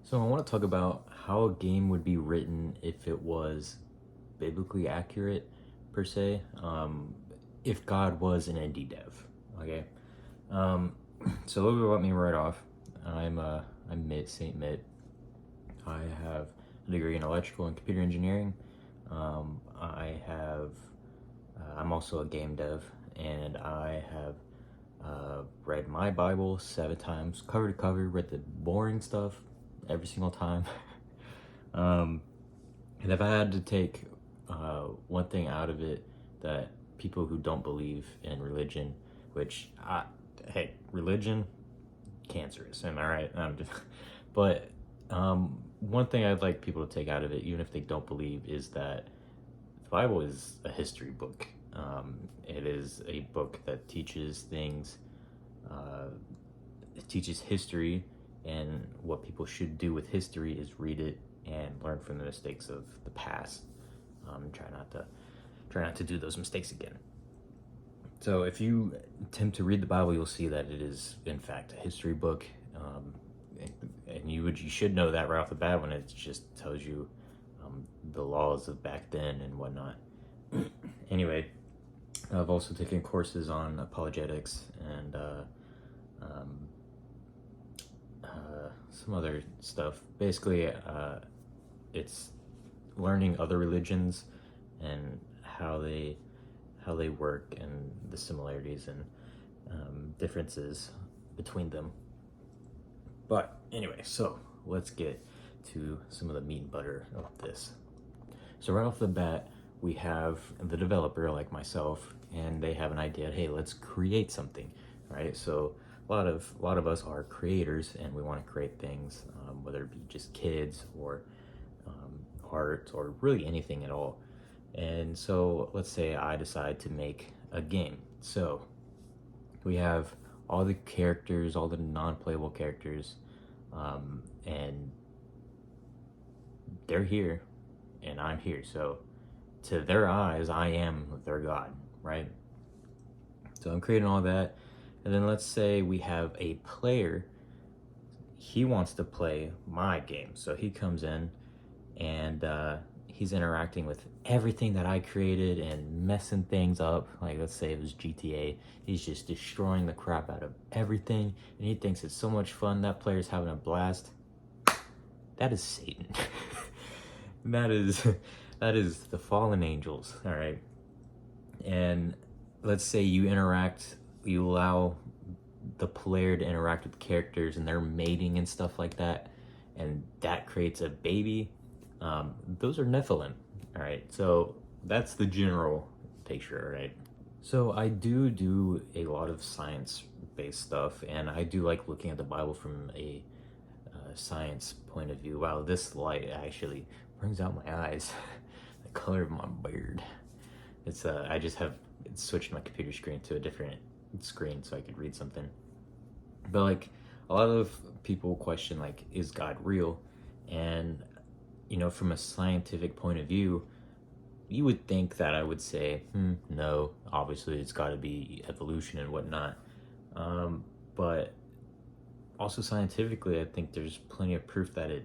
So I want to talk about how a game would be written if it was biblically accurate, per se. If God was an indie dev, okay. Um, so a little bit about me right off. I'm Mitt Saint Mitt. I have a degree in electrical and computer engineering. I'm also a game dev, and I have read my Bible 7 times, cover to cover. Read the boring stuff every single time. um, and if I had to take one thing out of it that people who don't believe in religion, hey, religion, cancerous, am I right? But one thing I'd like people to take out of it, even if they don't believe, is that the Bible is a history book. It is a book that teaches things. It teaches history, and what people should do with history is read it and learn from the mistakes of the past. Try not to do those mistakes again. So if you attempt to read the Bible, you'll see that it is in fact a history book, and you should know that right off the bat when it just tells you the laws of back then and whatnot. Anyway, I've also taken courses on apologetics and some other stuff. Basically, it's learning other religions and how they work and the similarities and differences between them. But anyway, so let's get to some of the meat and butter of this. So right off the bat, we have the developer like myself, and they have an idea. Hey, let's create something, right? So a lot of us are creators, and we want to create things, whether it be just kids or art or really anything at all. And so let's say I decide to make a game. So we have all the characters, all the non-playable characters, and they're here, and I'm here. So to their eyes, I am their God, right? So I'm creating all that. And then let's say we have a player. He wants to play my game. So he comes in and he's interacting with everything that I created and messing things up. Like, let's say it was GTA. He's just destroying the crap out of everything, and he thinks it's so much fun. That player's having a blast. That is Satan. that is the fallen angels. All right. And let's say you allow the player to interact with characters and they're mating and stuff like that, and that creates a baby. Those are Nephilim. All right, so that's the general picture, right? So I do a lot of science-based stuff, and I do like looking at the Bible from a science point of view. Wow, this light actually brings out my eyes. The color of my beard. It's I just have switched my computer screen to a different screen so I could read something. But like, a lot of people question, like, is God real? And from a scientific point of view, you would think that I would say, no, obviously it's got to be evolution and whatnot. But also scientifically, I think there's plenty of proof that it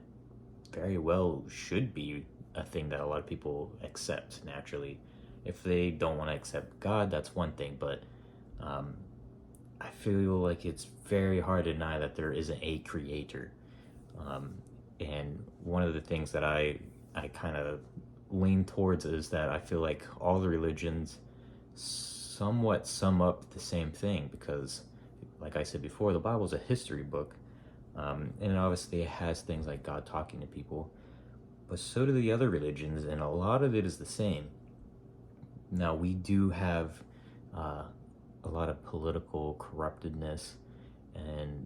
very well should be a thing that a lot of people accept naturally. If they don't want to accept God, that's one thing, but I feel like it's very hard to deny that there isn't a creator. And one of the things that I kind of lean towards is that I feel like all the religions somewhat sum up the same thing, because like I said before, the Bible is a history book, and obviously it has things like God talking to people, but so do the other religions, and a lot of it is the same. Now, we do have a lot of political corruptedness, and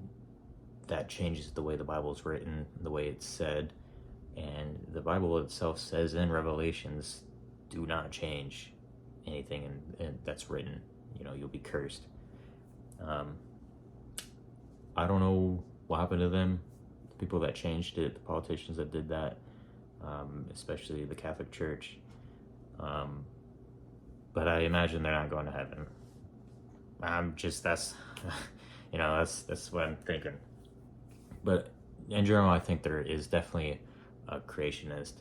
that changes the way the Bible is written, the way it's said. And the Bible itself says in Revelations, do not change anything that's written. You'll be cursed. I don't know what happened to them, the people that changed it, the politicians that did that, especially the Catholic Church. But I imagine they're not going to heaven. That's what I'm thinking. But in general, I think there is definitely a creationist,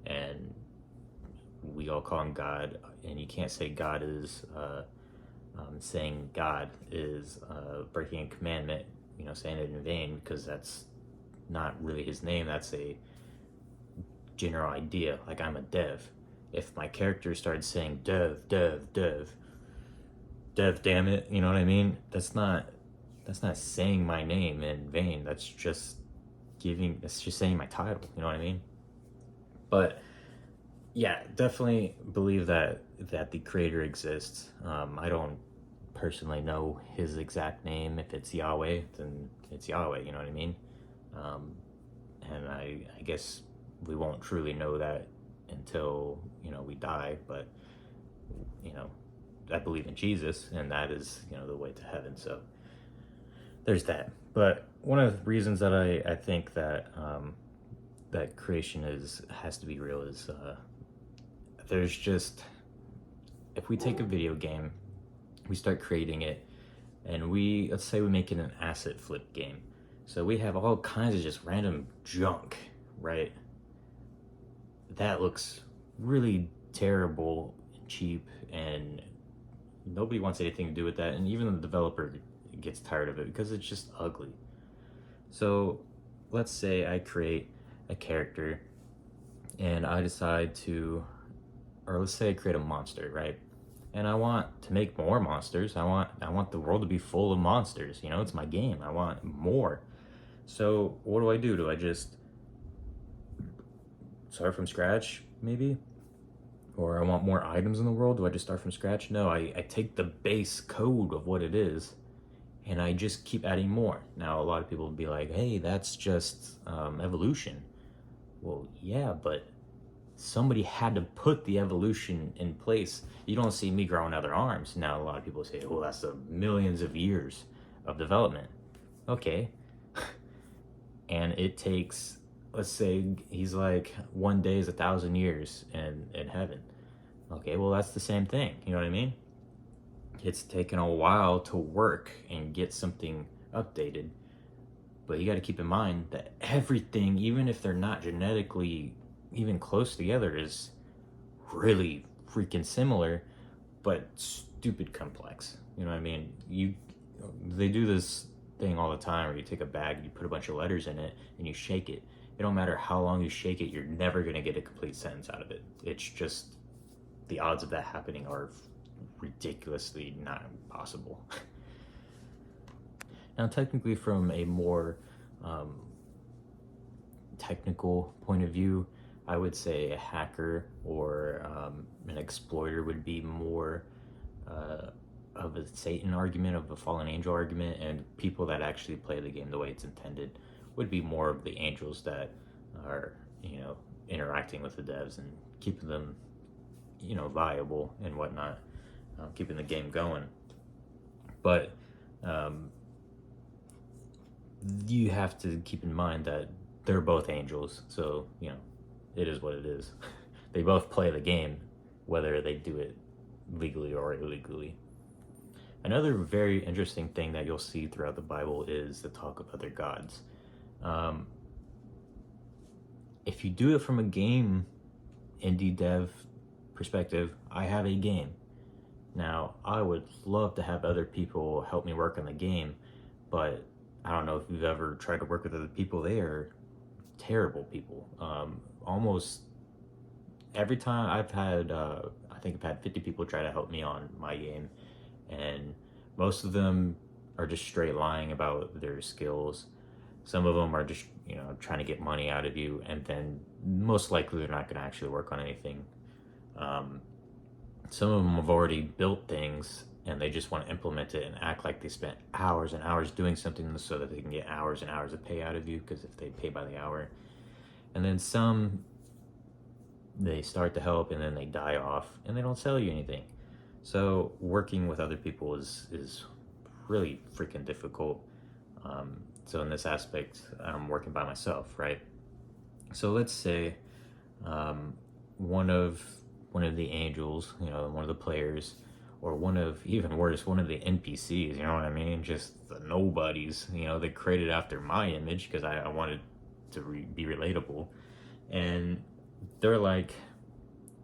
and we all call him God, and you can't say God is saying God is breaking a commandment, saying it in vain, because that's not really his name. That's a general idea. Like, I'm a dev. If my character started saying dev, dev, dev, dev, damn it, you know what I mean? That's not saying my name in vain. That's just saying my title, you know what I mean? But yeah, definitely believe that the creator exists. I don't personally know his exact name. If it's Yahweh, then it's Yahweh, you know what I mean? And I guess we won't truly know that until we die. But I believe in Jesus, and that is the way to heaven. So there's that. But one of the reasons that I think that that creation has to be real is there's just, if we take a video game, we start creating it, and let's say we make it an asset flip game. So we have all kinds of just random junk, right? That looks really terrible and cheap, and nobody wants anything to do with that. And even the developer gets tired of it because it's just ugly. So let's say I create a character and I decide to, or let's say I create a monster, right? And I want to make more monsters. I want the world to be full of monsters. It's my game. I want more. So what do? Do I just start from scratch, maybe? Or I want more items in the world. Do I just start from scratch? No, I take the base code of what it is, and I just keep adding more. Now, a lot of people will be like, hey, that's just evolution. Well, yeah, but somebody had to put the evolution in place. You don't see me growing other arms. Now, a lot of people say, well, that's the millions of years of development. Okay. And it takes, let's say he's like, 1 day is 1,000 years in heaven. Okay, well, that's the same thing. You know what I mean? It's taken a while to work and get something updated. But you got to keep in mind that everything, even if they're not genetically even close together, is really freaking similar, but stupid complex. You know what I mean? They do this thing all the time where you take a bag, you put a bunch of letters in it, and you shake it. It don't matter how long you shake it, you're never going to get a complete sentence out of it. It's just, the odds of that happening are ridiculously not possible. Now, technically, from a more technical point of view, I would say a hacker or an exploiter would be more of a Satan argument, of a fallen angel argument, and people that actually play the game the way it's intended would be more of the angels that are, interacting with the devs and keeping them, viable and whatnot, keeping the game going. But you have to keep in mind that they're both angels, so it is what it is. They both play the game, whether they do it legally or illegally. Another very interesting thing that you'll see throughout the Bible is the talk of other gods. If you do it from a game indie dev perspective, I have a game. Now, I would love to have other people help me work on the game, but I don't know if you've ever tried to work with other people. They are terrible people. Almost every time I've had, I think I've had 50 people try to help me on my game, and most of them are just straight lying about their skills. Some of them are just, trying to get money out of you, and then most likely they're not going to actually work on anything. Some of them have already built things, and they just want to implement it and act like they spent hours and hours doing something so that they can get hours and hours of pay out of you, because if they pay by the hour. And then some, they start to help and then they die off and they don't sell you anything. So working with other people is really freaking difficult. So in this aspect, I'm working by myself, right? So let's say one of the angels, one of the players, or even worse, one of the NPCs, you know what I mean? Just the nobodies, they created after my image because I wanted be relatable. And they're like,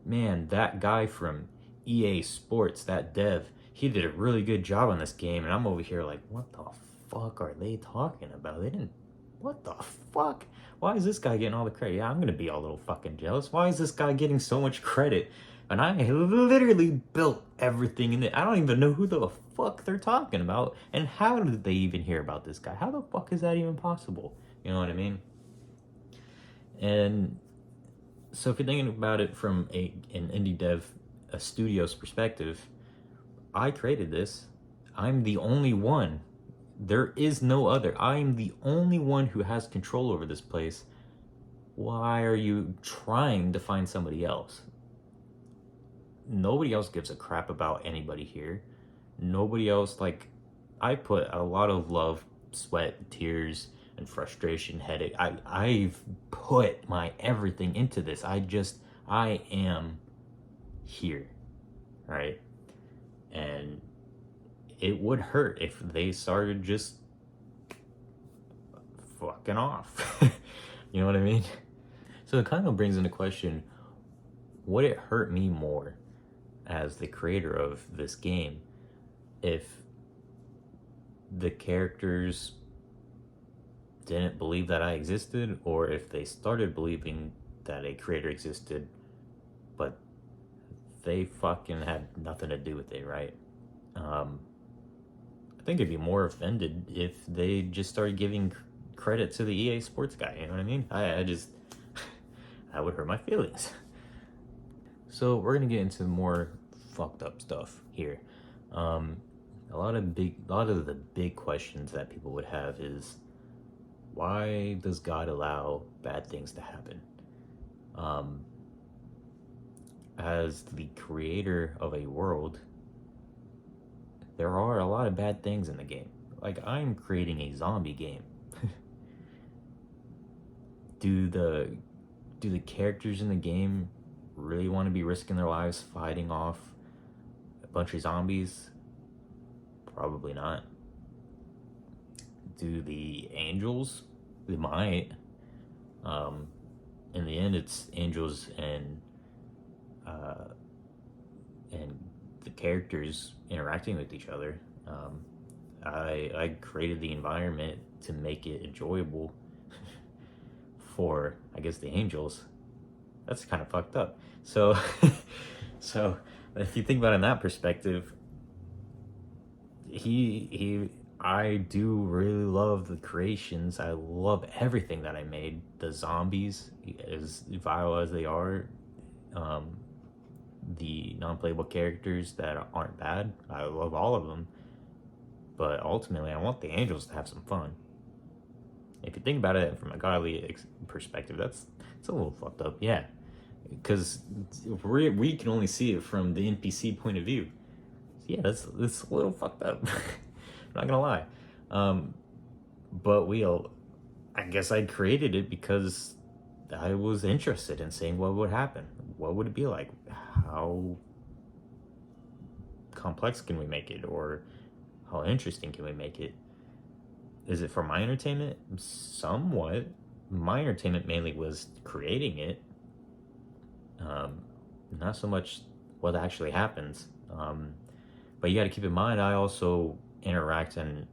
man, that guy from EA Sports, that dev, he did a really good job on this game. And I'm over here like, what the fuck are they talking about? They didn't, what the fuck? Why is this guy getting all the credit? Yeah, I'm gonna be a little fucking jealous. Why is this guy getting so much credit? And I literally built everything in it. I don't even know who the fuck they're talking about. And how did they even hear about this guy? How the fuck is that even possible? You know what I mean? And so if you're thinking about it from an indie dev, a studio's perspective, I created this. I'm the only one. There is no other. I am the only one who has control over this place. Why are you trying to find somebody else? Nobody else gives a crap about anybody here. Nobody else, like, I put a lot of love, sweat, tears, and frustration, headache. I've put my everything into this. I am here, right? And it would hurt if they started just fucking off. You know what I mean? So it kind of brings into question, would it hurt me more as the creator of this game if the characters didn't believe that I existed, or if they started believing that a creator existed, but they fucking had nothing to do with it, right? I think I'd be more offended if they just started giving credit to the EA Sports guy, you know what I mean? I just, that would hurt my feelings. So we're gonna get into more fucked up stuff here. A lot of the big questions that people would have is, why does God allow bad things to happen? As the creator of a world, there are a lot of bad things in the game. Like, I'm creating a zombie game. Do the characters in the game really want to be risking their lives fighting off a bunch of zombies? Probably not. Do the angels? They might. In the end, it's angels and the characters interacting with each other. I created the environment to make it enjoyable for, I guess, the angels. That's kind of fucked up. So, so if you think about it in that perspective, I do really love the creations. I love everything that I made. The zombies, as vile as they are, the non-playable characters that aren't bad, I love all of them. But ultimately, I want the angels to have some fun. If you think about it from a godly perspective, it's a little fucked up, yeah. Because we can only see it from the NPC point of view. Yeah, that's a little fucked up. I'm not gonna lie. But I guess I created it because I was interested in seeing what would happen. What would it be like? How complex can we make it? Or how interesting can we make it? Is it for my entertainment? Somewhat. My entertainment mainly was creating it. Not so much what actually happens. But you got to keep in mind, I also interact and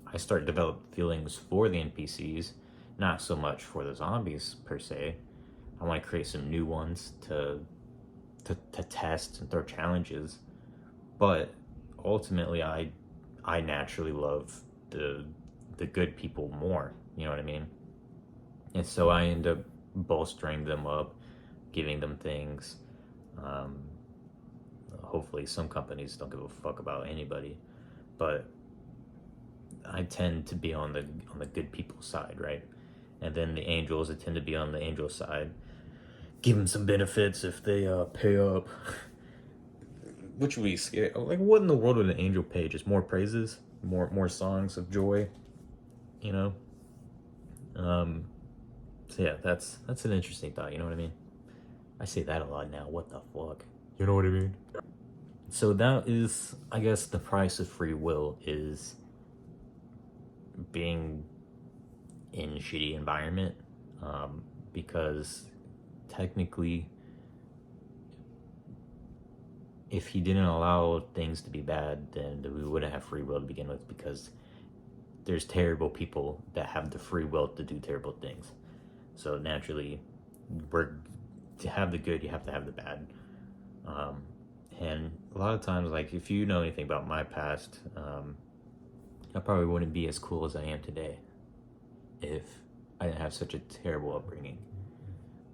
I start to develop feelings for the NPCs, not so much for the zombies per se. I want to create some new ones to test and throw challenges. But ultimately, I naturally love the good people more. You know what I mean? And so I end up bolstering them up, giving them things. Hopefully some companies don't give a fuck about anybody, but I tend to be on the good people's side, right? And then the angels, I tend to be on the angel side. Give them some benefits if they pay up. Which would be scary. Like, what in the world would an angel pay? Just more praises, more songs of joy, you know? So yeah, that's an interesting thought. You know what I mean? I say that a lot now. What the fuck? You know what I mean? So that is, I guess, the price of free will, is being in a shitty environment. because technically, if he didn't allow things to be bad, then we wouldn't have free will to begin with, because there's terrible people that have the free will to do terrible things. So naturally, to have the good, you have to have the bad. And a lot of times, like, if you know anything about my past, I probably wouldn't be as cool as I am today if I didn't have such a terrible upbringing.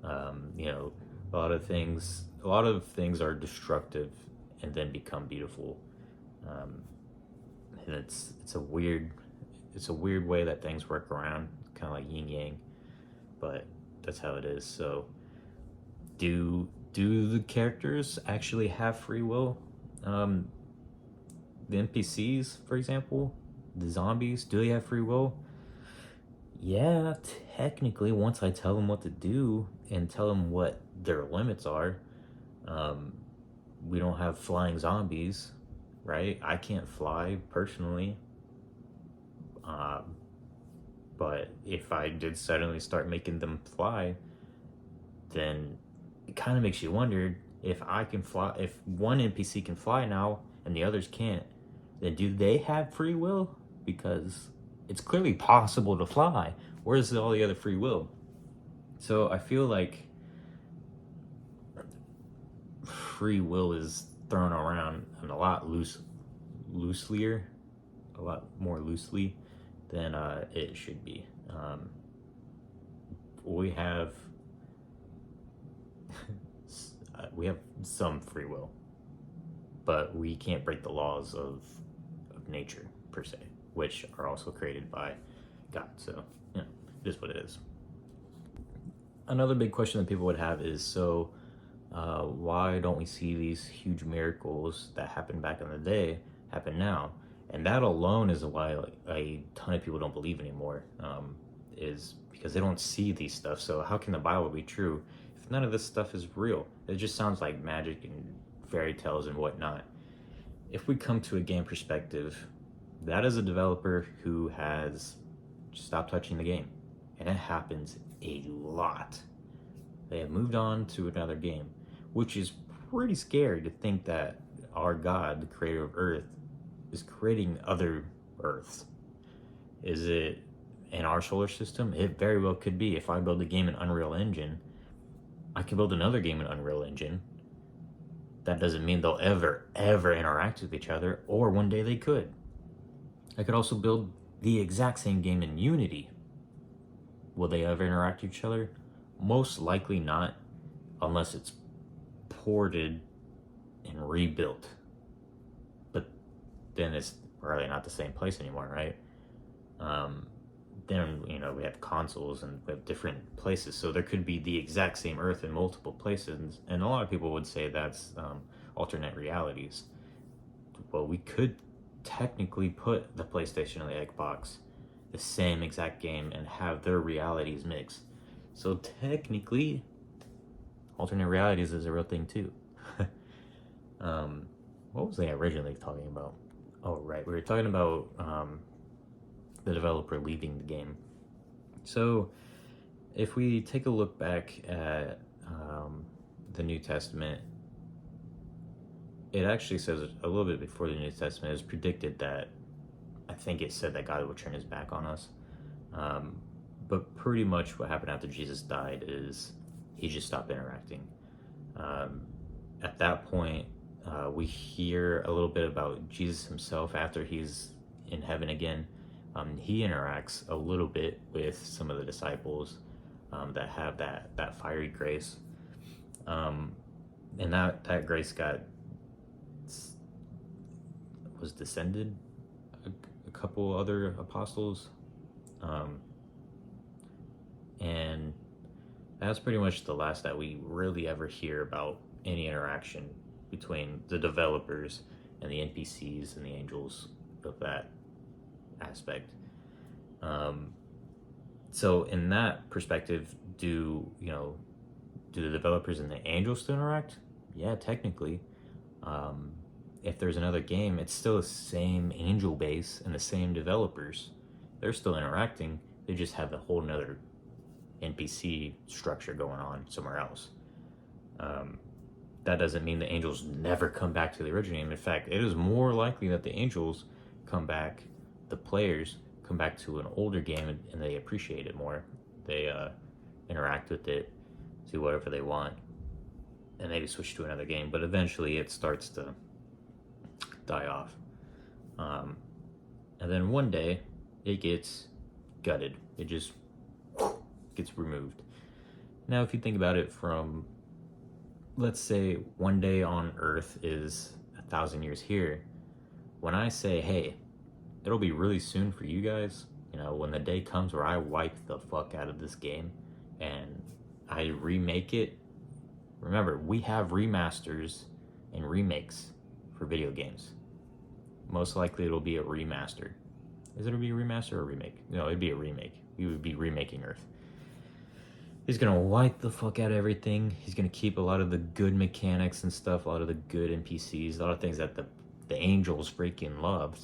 A lot of things are destructive and then become beautiful. And it's a weird way that things work around, kind of like yin yang, but that's how it is. So do the characters actually have free will? The NPCs, for example, the zombies, do they have free will? Yeah, technically, once I tell them what to do and tell them what their limits are. We don't have flying zombies, right? I can't fly personally. But if I did suddenly start making them fly, then it kind of makes you wonder, if I can fly, if one NPC can fly now and the others can't, then do they have free will? Because it's clearly possible to fly. Where's all the other free will? So I feel like free will is thrown around and a lot more loosely than it should be. We have some free will, but we can't break the laws of nature per se, which are also created by God. So, it is what it is. Another big question that people would have is, so why don't we see these huge miracles that happened back in the day happen now? And that alone is why a ton of people don't believe anymore, is because they don't see these stuff. So how can the Bible be true if none of this stuff is real? It just sounds like magic and fairy tales and whatnot. If we come to a game perspective, that is a developer who has stopped touching the game, and it happens a lot. They have moved on to another game, which is pretty scary to think that our God, the creator of Earth, is creating other Earths. Is it in our solar system? It very well could be. If I build a game in Unreal Engine, I can build another game in Unreal Engine. That doesn't mean they'll ever interact with each other, or one day they could. I could also build the exact same game in Unity. Will they ever interact with each other? Most likely not, unless it's ported and rebuilt. But then it's probably not the same place anymore, right? Then, we have consoles and we have different places. So there could be the exact same Earth in multiple places. And a lot of people would say that's alternate realities. Well, we could technically put the PlayStation and the Xbox the same exact game and have their realities mix. So technically, alternate realities is a real thing too. What was I originally talking about? Oh, right. We were talking about the developer leaving the game. So if we take a look back at the New Testament, it actually says a little bit before the New Testament, it was predicted that, I think it said that God would turn his back on us. But pretty much what happened after Jesus died is he just stopped interacting. At that point, we hear a little bit about Jesus himself after he's in heaven again. He interacts a little bit with some of the disciples that have that fiery grace. And that grace was descended a couple other apostles. And that's pretty much the last that we really ever hear about any interaction between the developers and the NPCs and the angels of that aspect. So in that perspective, do the developers and the angels still interact? Yeah, technically. If there's another game, it's still the same angel base and the same developers. They're still interacting. They just have a whole nother NPC structure going on somewhere else. That doesn't mean the angels never come back to the original game. In fact, it is more likely that the angels come back, the players come back to an older game, and they appreciate it more. They interact with it, do whatever they want, and maybe switch to another game. But eventually it starts to die off. And then one day it gets gutted. It just gets removed. Now, if you think about it from, let's say one day on Earth is 1,000 years here. When I say, hey, it'll be really soon for you guys, you know, when the day comes where I wipe the fuck out of this game and I remake it. Remember, we have remasters and remakes for video games. Most likely it'll be a remaster. Is it a remaster or a remake? No, it'd be a remake. We would be remaking Earth. He's gonna wipe the fuck out of everything. He's gonna keep a lot of the good mechanics and stuff, a lot of the good NPCs, a lot of things that the angels freaking loved.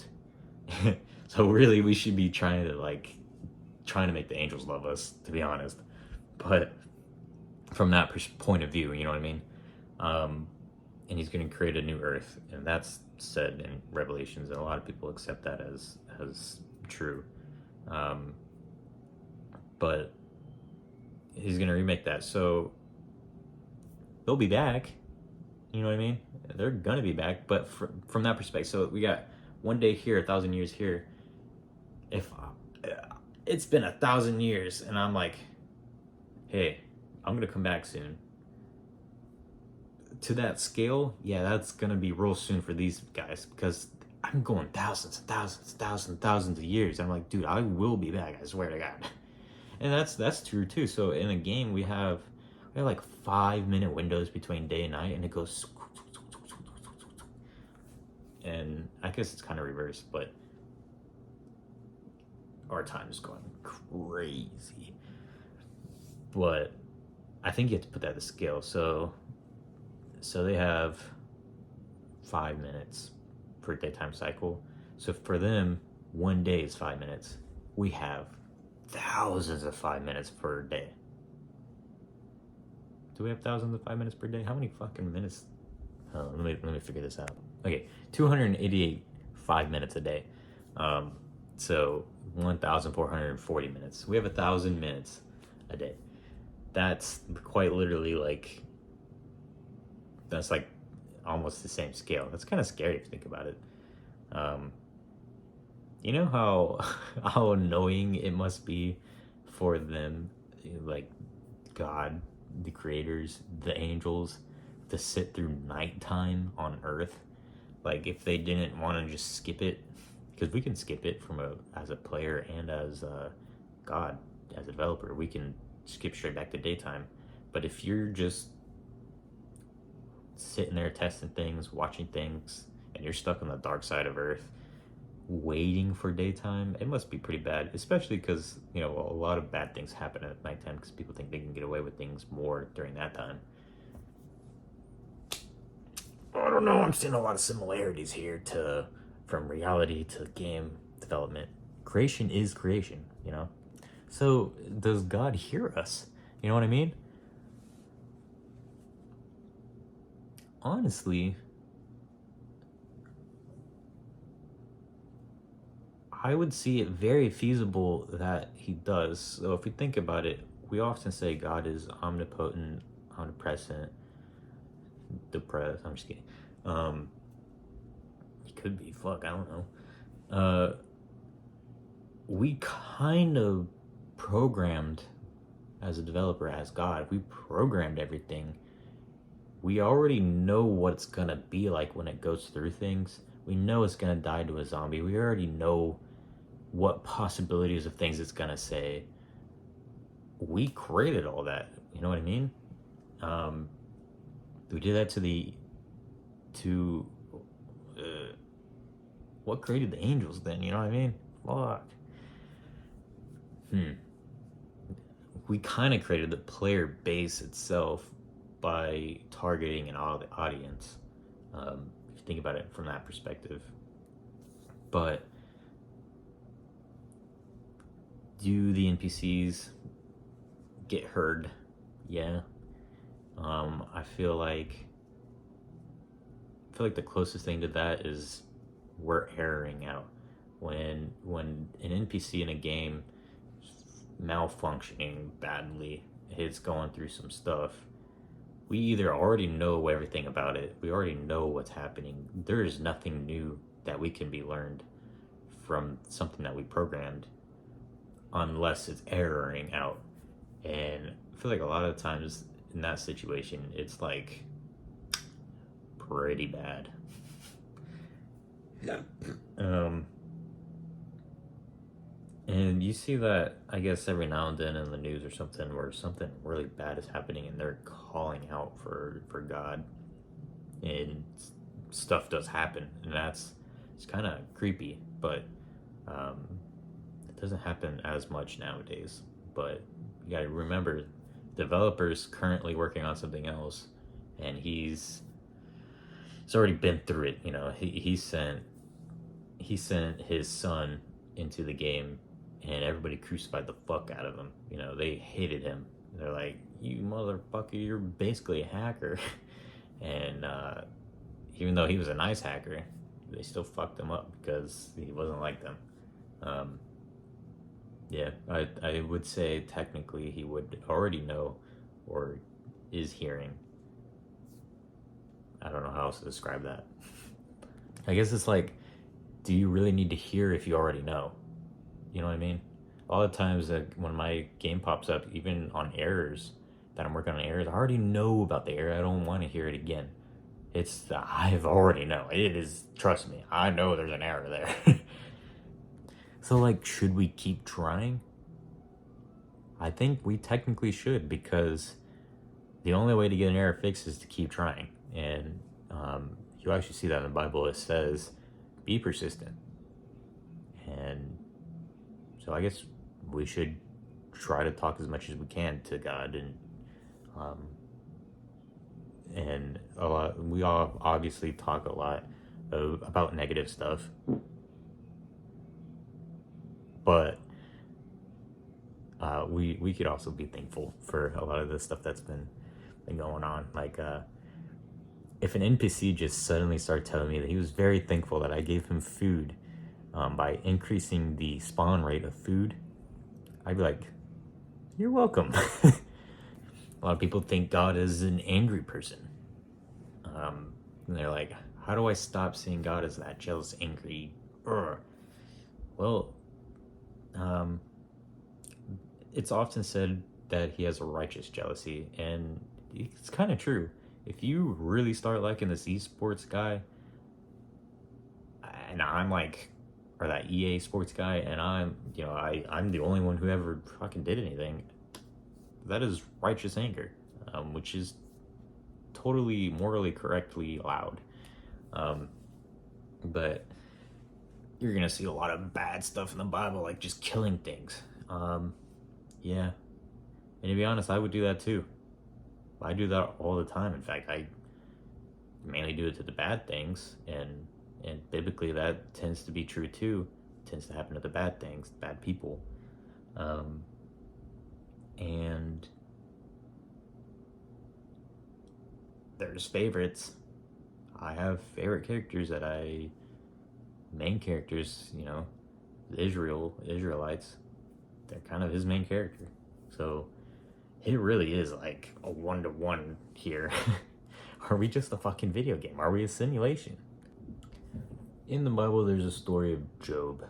So really, we should be trying to make the angels love us, to be honest. But from that point of view, you know what I mean? And he's gonna create a new Earth, and that's said in Revelations, and a lot of people accept that as true. But he's gonna remake that, so they'll be back. You know what I mean? They're gonna be back, but from that perspective, so we got one day here, 1,000 years here. If it's been 1,000 years, and I'm like, hey, I'm gonna come back soon. To that scale, yeah, that's gonna be real soon for these guys, because I'm going thousands and thousands and thousands and thousands of years. I'm like, dude, I will be back, I swear to God. And that's true too. So in a game, we have like 5-minute windows between day and night, and it goes. And I guess it's kind of reversed, but our time is going crazy. But I think you have to put that to scale. So they have 5 minutes for a daytime cycle. So for them, one day is 5 minutes. We have thousands of 5 minutes per day. Do we have thousands of 5 minutes per day? How many fucking minutes? Oh, let me figure this out. Okay, 288 5 minutes a day. So 1,440 minutes. We have 1,000 minutes a day. That's quite literally like, that's like almost the same scale. That's kind of scary if you think about it. You know how annoying it must be for them, like God, the creators, the angels, to sit through nighttime on Earth. Like if they didn't want to just skip it, because we can skip it as a player and as God, as a developer, we can skip straight back to daytime. But if you're just sitting there testing things, watching things, and you're stuck on the dark side of Earth, waiting for daytime, it must be pretty bad, especially because, you know, a lot of bad things happen at nighttime because people think they can get away with things more during that time. I don't know, I'm seeing a lot of similarities here from reality to game development. Creation is creation, you know? So does God hear us? You know what I mean? Honestly, I would see it very feasible that he does. So if we think about it, we often say God is omnipotent, omnipresent, depressed. I'm just kidding. He could be. Fuck, I don't know. We kind of programmed, as a developer, as God. We programmed everything. We already know what it's gonna be like when it goes through things. We know it's gonna die to a zombie. We already know what possibilities of things it's gonna say. We created all that. You know what I mean? We did that to what created the angels then? You know what I mean? Fuck. We kind of created the player base itself by targeting an audience. If you think about it from that perspective. But do the NPCs get heard. Yeah. I feel like the closest thing to that is we're erroring out. When an NPC in a game malfunctioning badly, it's going through some stuff, we either already know everything about it, we already know what's happening. There is nothing new that we can be learned from something that we programmed unless it's erroring out. And I feel like a lot of times in that situation, it's like pretty bad. And you see that, I guess, every now and then in the news or something, where something really bad is happening and they're calling out for God, and stuff does happen, and it's kind of creepy, but it doesn't happen as much nowadays. But you gotta remember, developer's currently working on something else, and he's already been through it. You know, he sent his son into the game, and everybody crucified the fuck out of him. You know, they hated him. They're like, "You motherfucker, you're basically a hacker." And even though he was a nice hacker, they still fucked him up because he wasn't like them. Yeah, I would say technically he would already know, or is hearing. I don't know how else to describe that. I guess it's like, do you really need to hear if you already know? You know what I mean? A lot of times when my game pops up, even on errors, that I'm working on errors, I already know about the error. I don't want to hear it again. I've already know. It is, trust me, I know there's an error there. So, like, should we keep trying? I think we technically should, because the only way to get an error fixed is to keep trying. And you actually see that in the Bible. It says, be persistent. And so I guess we should try to talk as much as we can to God, and a lot. We all obviously talk a lot about negative stuff, but we could also be thankful for a lot of the stuff that's been going on. Like if an NPC just suddenly started telling me that he was very thankful that I gave him food by increasing the spawn rate of food, I'd be like, you're welcome. A lot of people think God is an angry person. And they're like, how do I stop seeing God as that jealous, angry? Well, it's often said that he has a righteous jealousy, and it's kind of true. If you really start liking this esports guy, and I'm like, or that EA sports guy, and I'm the only one who ever fucking did anything, that is righteous anger, which is totally morally correctly allowed. But you're gonna see a lot of bad stuff in the Bible, like just killing things. Yeah. And to be honest, I would do that too. I do that all the time. In fact, I mainly do it to the bad things, and biblically that tends to be true too. It tends to happen to the bad things, bad people. And there's favorites. I have favorite characters main characters, the Israelites, they're kind of his main character. So it really is like a 1-to-1 here. Are we just a fucking video game? Are we a simulation? In the Bible, there's a story of Job,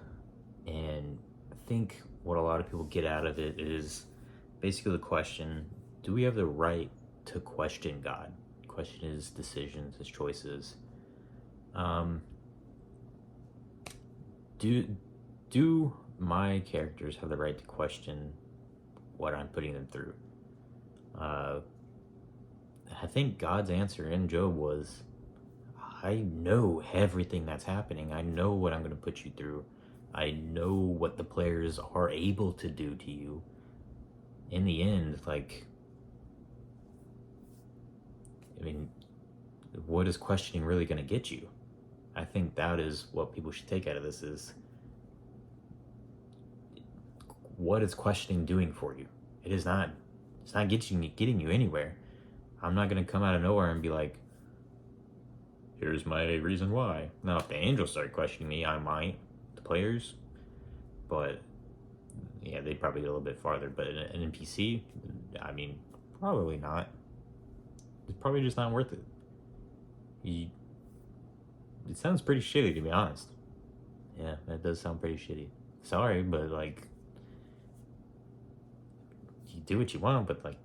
and I think what a lot of people get out of it is basically the question, do we have the right to question God? Question his decisions, his choices. Do my characters have the right to question what I'm putting them through? I think God's answer in Job was, I know everything that's happening. I know what I'm going to put you through. I know what the players are able to do to you. In the end, what is questioning really going to get you? I think that is what people should take out of this is, what is questioning doing for you? It is not It's not getting you anywhere. I'm not gonna come out of nowhere and be like, here's my reason why. Now, if the angels start questioning me, I might, the players, but yeah, they'd probably go a little bit farther. But an NPC, I mean, probably not. It's probably just not worth it. It sounds pretty shitty, to be honest. Yeah, that does sound pretty shitty. Sorry, but like, you do what you want, but like,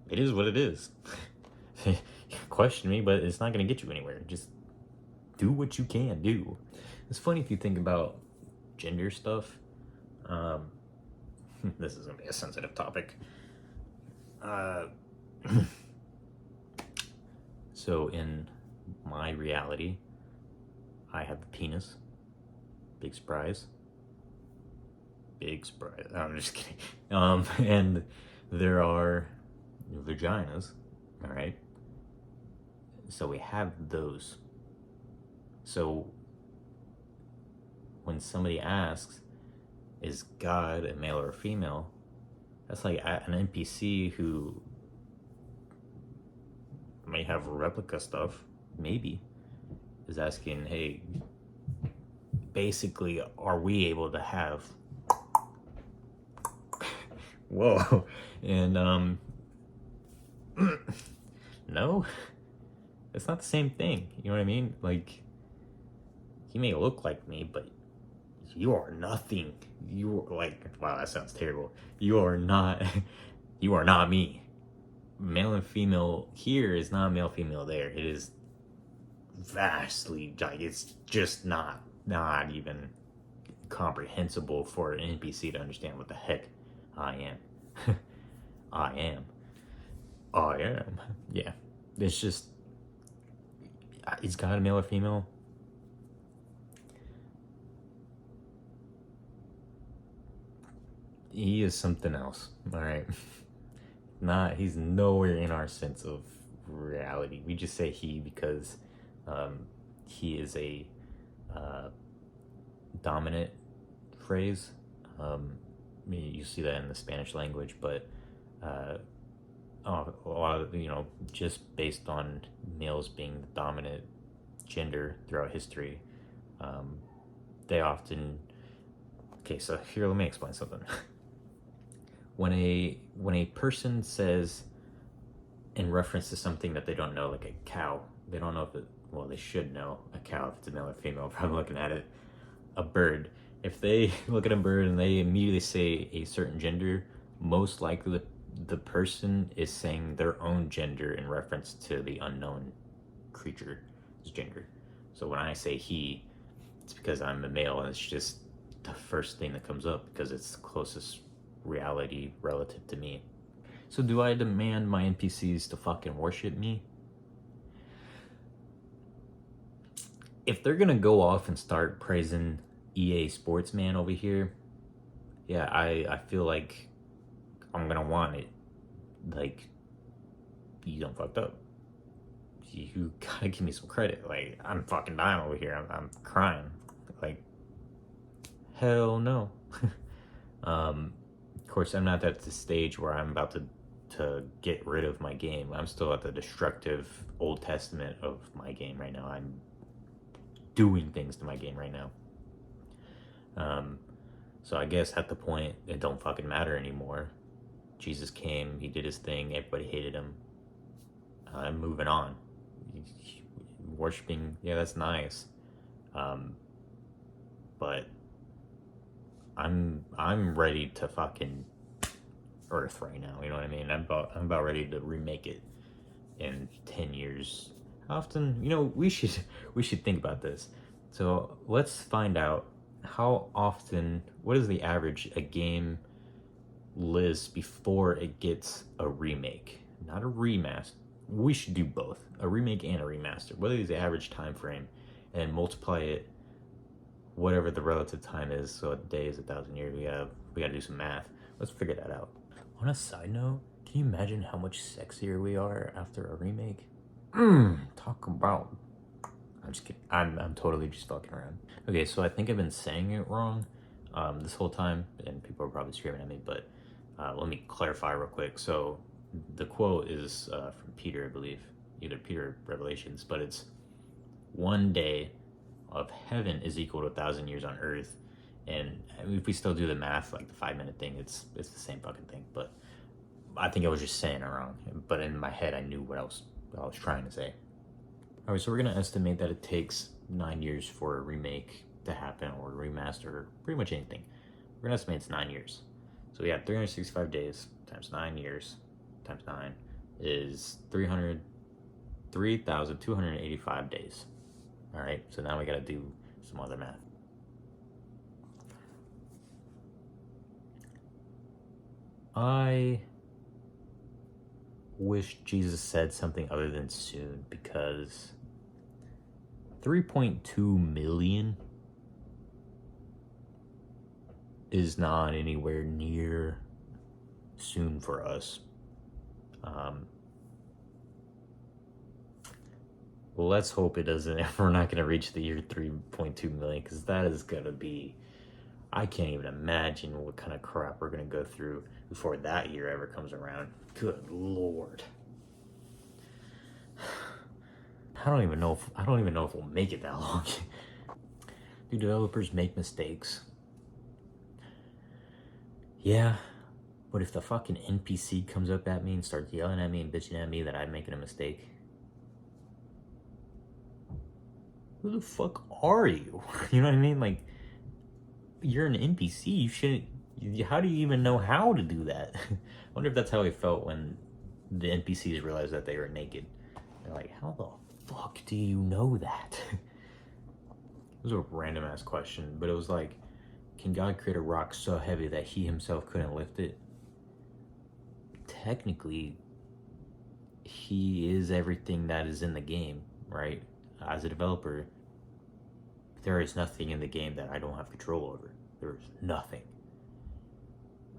it is what it is. You can question me, but it's not gonna get you anywhere. Just do what you can do. It's funny if you think about gender stuff. This is gonna be a sensitive topic. So in my reality, I have a penis. Big surprise. Big surprise. I'm just kidding. And there are vaginas, all right? So we have those. So when somebody asks, is God a male or a female? That's like an NPC who may have replica stuff, maybe, is asking, hey, basically, are we able to have whoa, and no, it's not the same thing, you know what I mean? Like, he may look like me, but you are nothing. You are like, wow, that sounds terrible. You are not you are not me. Male and female here is not male female there. It is vastly, like, it's just not even comprehensible for an NPC to understand what the heck I am. I am. Yeah. It's just, is God a male or female? He is something else. All right. He's nowhere in our sense of reality. We just say he because he is a dominant phrase. I mean, you see that in the Spanish language, but a lot of, just based on males being the dominant gender throughout history, they often. Okay, so here, let me explain something. When a person says, in reference to something that they don't know, like a cow, they don't know if it, well, they should know a cow if it's a male or female, probably looking at it. A bird, if they look at a bird and they immediately say a certain gender, most likely the person is saying their own gender in reference to the unknown creature's gender. So when I say he, it's because I'm a male, and it's just the first thing that comes up because it's the closest reality relative to me. So do I demand my NPCs to fucking worship me? If they're gonna go off and start praising EA Sportsman over here, yeah, I feel like I'm gonna want it. Like, you done fucked up. You gotta give me some credit. Like, I'm fucking dying over here. I'm crying. Like, hell no. Of course, I'm not at the stage where I'm about to get rid of my game. I'm still at the destructive Old Testament of my game right now. I'm doing things to my game right now. So I guess at the point, it don't fucking matter anymore. Jesus came, he did his thing, everybody hated him. I'm moving on. Worshipping, yeah, that's nice. But I'm ready to fucking Earth right now. You know what I mean? I'm about ready to remake it in 10 years. How often? We should think about this. So let's find out how often. What is the average a game lives before it gets a remake, not a remaster? We should do both, a remake and a remaster. What is the average time frame, and multiply it. Whatever the relative time is, so a day is 1,000 years. We gotta do some math. Let's figure that out. On a side note, can you imagine how much sexier we are after a remake? Talk about. I'm just kidding. I'm totally just fucking around. Okay, so I think I've been saying it wrong. this whole time, and people are probably screaming at me, but let me clarify real quick. So the quote is from Peter, I believe, either Peter or Revelations, but it's one day of heaven is equal to 1,000 years on earth. And if we still do the math, like the 5-minute thing, it's the same fucking thing. But I think I was just saying it wrong. But in my head, I knew what I was trying to say. All right, so we're gonna estimate that it takes 9 years for a remake to happen, or a remaster, or pretty much anything. We're gonna estimate it's 9 years. So we have 365 days times 9 years times 9 is 3,285 days. All right, so now we gotta do some other math. I wish Jesus said something other than soon, because 3.2 million is not anywhere near soon for us. Well, let's hope it doesn't. We're not going to reach the year 3.2 million, because that is going to be, I can't even imagine what kind of crap we're going to go through before that year ever comes around. Good Lord. I don't even know if we'll make it that long. Do developers make mistakes? Yeah, but if the fucking NPC comes up at me and starts yelling at me and bitching at me that I'm making a mistake, who the fuck are you? You know what I mean? Like, you're an NPC. You shouldn't. How do you even know how to do that? I wonder if that's how he felt when the NPCs realized that they were naked. They're like, how the fuck do you know that? It was a random ass question, but it was like, can God create a rock so heavy that he himself couldn't lift it? Technically, he is everything that is in the game, right? As a developer, there is nothing in the game that I don't have control over. There's nothing.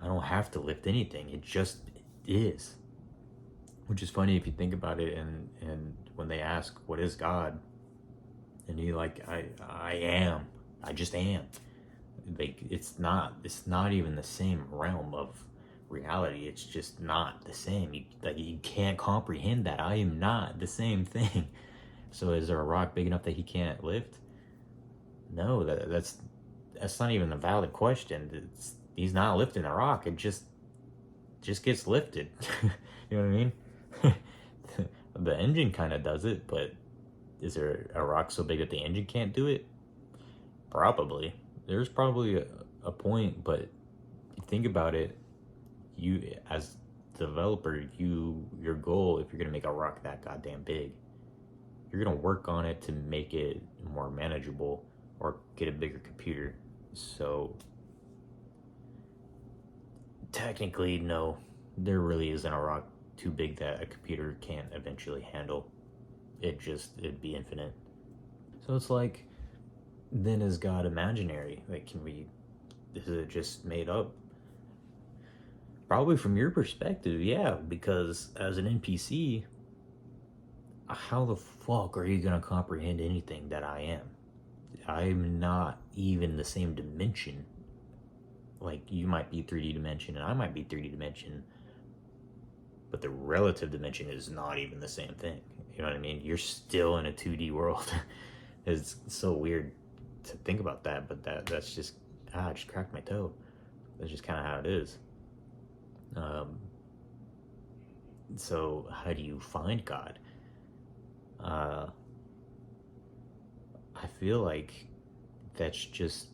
I don't have to lift anything. It just is. Which is funny if you think about it, and when they ask, what is God? And you like, I am. I just am. Like, it's not even the same realm of reality. It's just not the same. You can't comprehend that. I am not the same thing. So is there a rock big enough that he can't lift? No, that's not even a valid question. He's not lifting the rock. It just gets lifted. You know what I mean? The engine kind of does it, but is there a rock so big that the engine can't do it? Probably. There's probably a point, but think about it. You, as developer, your goal, if you're gonna make a rock that goddamn big, you're gonna work on it to make it more manageable or get a bigger computer. So technically, no, there really isn't a rock too big that a computer can't eventually handle. It'd be infinite. So it's like, then is God imaginary? Like, is it just made up? Probably from your perspective, yeah, because as an NPC, how the fuck are you gonna comprehend anything that I am? I'm not even the same dimension. Like, you might be 3D dimension and I might be 3D dimension, but the relative dimension is not even the same thing. You know what I mean? You're still in a 2D world. It's so weird to think about that, but that's just, I just cracked my toe. That's just kind of how it is. So how do you find God? I feel like that's just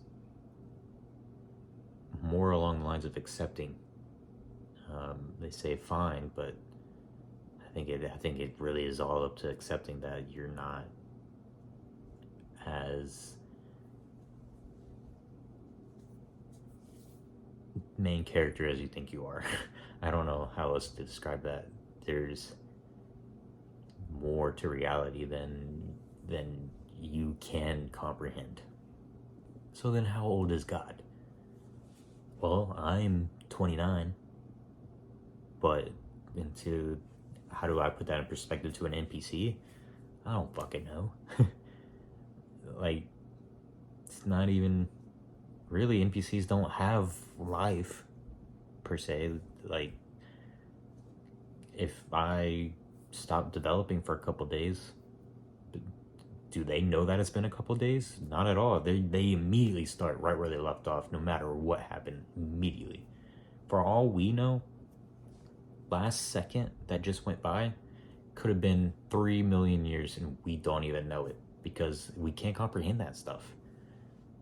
more along the lines of accepting. They say fine, but I think it really is all up to accepting that you're not as main character as you think you are. I don't know how else to describe that. There's more to reality than you can comprehend. So then how old is God? Well, I'm 29, but how do I put that in perspective to an NPC? I don't fucking know. Like, it's not even really NPCs don't have life per se. Like, if I stop developing for a couple days, do they know that it's been a couple days? Not at all. They immediately start right where they left off, no matter what happened. Immediately. For all we know, last second that just went by could have been 3 million years, and we don't even know it because we can't comprehend that stuff.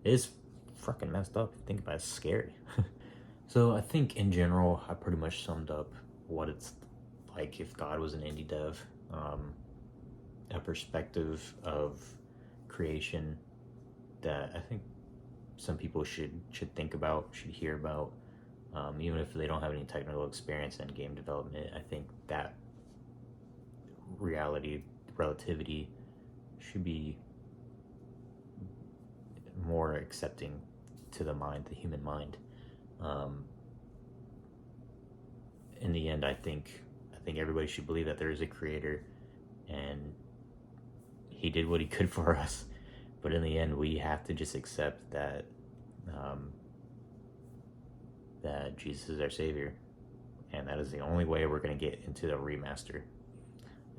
It's fucking messed up. Think about it, it's scary. So I think in general, I pretty much summed up what it's like if God was an indie dev. A perspective of creation that I think some people should think about, should hear about, even if they don't have any technical experience in game development. I think that relativity should be more accepting to the mind, the human mind. In the end, I think everybody should believe that there is a creator, and he did what he could for us. But in the end, we have to just accept that that Jesus is our savior, and that is the only way we're going to get into the remaster,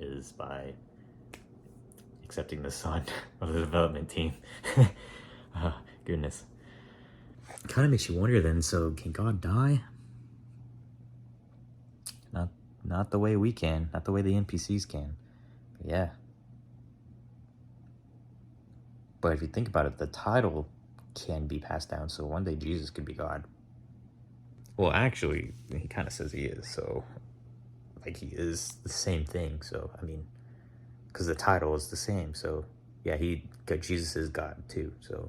is by accepting the son of the development team. Goodness. Kind of makes you wonder then, so can God die? Not the way we can, not the way the NPCs can. But yeah. But if you think about it, the title can be passed down, so one day Jesus could be God. Well, actually, he kind of says he is, so like he is the same thing. So I mean, because the title is the same, so yeah, Jesus is God too. So